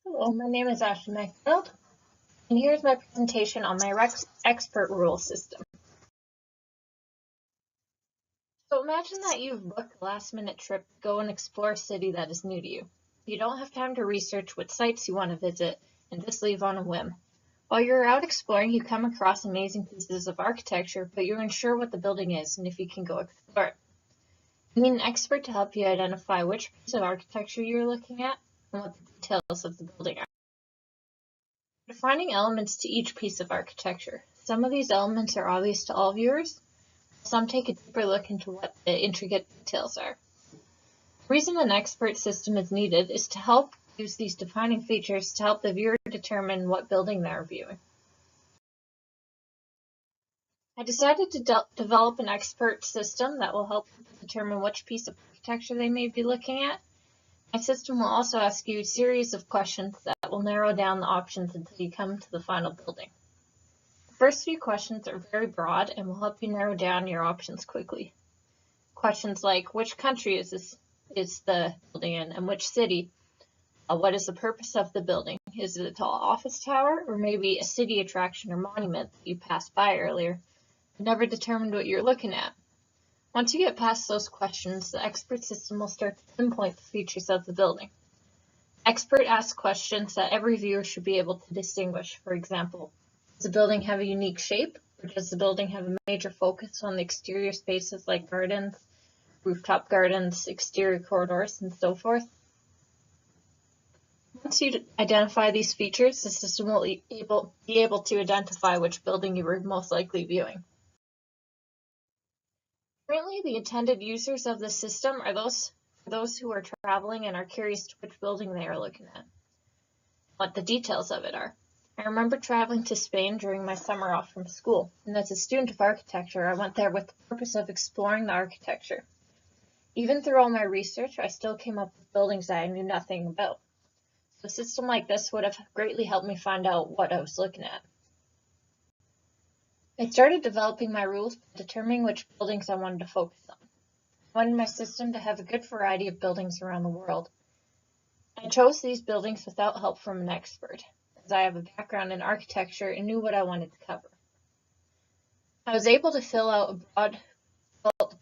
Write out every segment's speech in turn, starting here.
Hello, my name is Ashli, and here's my presentation on my expert rule system. So imagine that you've booked a last-minute trip to go and explore a city that is new to you. You don't have time to research what sites you want to visit and just leave on a whim. While you're out exploring, you come across amazing pieces of architecture, but you're unsure what the building is and if you can go explore it. You need an expert to help you identify which piece of architecture you're looking at and what the details of the building are. Defining elements to each piece of architecture. Some of these elements are obvious to all viewers. Some take a deeper look into what the intricate details are. The reason an expert system is needed is to help use these defining features to help the viewer determine what building they are viewing. I decided to develop an expert system that will help determine which piece of architecture they may be looking at. My system will also ask you a series of questions that will narrow down the options until you come to the final building. The first few questions are very broad and will help you narrow down your options quickly. Questions like, which country is the building in, and which city? What is the purpose of the building? Is it a tall office tower, or maybe a city attraction or monument that you passed by earlier but never determined what you're looking at? Once you get past those questions, the expert system will start to pinpoint the features of the building. Expert asks questions that every viewer should be able to distinguish. For example, does the building have a unique shape, or does the building have a major focus on the exterior spaces like gardens, rooftop gardens, exterior corridors, and so forth? Once you identify these features, the system will be able to identify which building you were most likely viewing. Currently, the intended users of the system are those who are traveling and are curious to which building they are looking at, what the details of it are. I remember traveling to Spain during my summer off from school, and as a student of architecture, I went there with the purpose of exploring the architecture. Even through all my research, I still came up with buildings that I knew nothing about. So a system like this would have greatly helped me find out what I was looking at. I started developing my rules by determining which buildings I wanted to focus on. I wanted my system to have a good variety of buildings around the world. I chose these buildings without help from an expert, as I have a background in architecture and knew what I wanted to cover. I was able to fill out the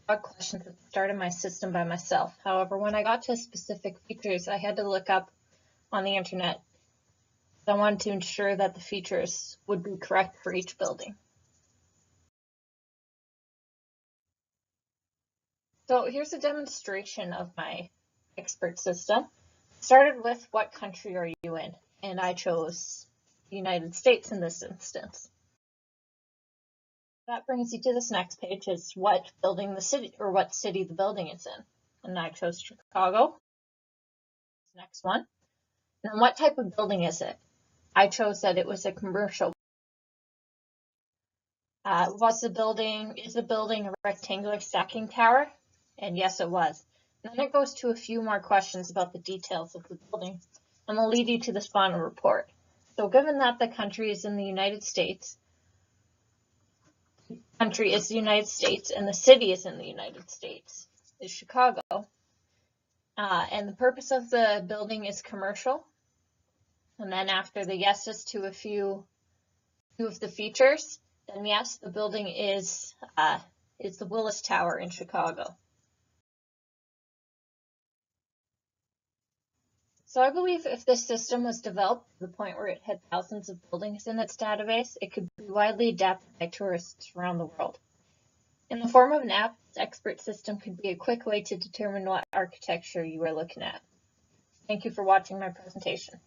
broad questions at the start of my system by myself. However, when I got to specific features, I had to look up on the internet. I wanted to ensure that the features would be correct for each building. So here's a demonstration of my expert system. I started with what country are you in? And I chose the United States in this instance. That brings you to this next page, is what building the city, or what city the building is in. And I chose Chicago. Next one. And then what type of building is it? I chose that it was a commercial. Is the building a rectangular stacking tower? And yes, it was. And then it goes to a few more questions about the details of the building, and will lead you to this final report. So given that the country is in the United States, and the city is in the United States, is Chicago, and the purpose of the building is commercial. And then after the yeses to a few of the features, then yes, the building is the Willis Tower in Chicago. So I believe if this system was developed to the point where it had thousands of buildings in its database, it could be widely adapted by tourists around the world. In the form of an app, this expert system could be a quick way to determine what architecture you are looking at. Thank you for watching my presentation.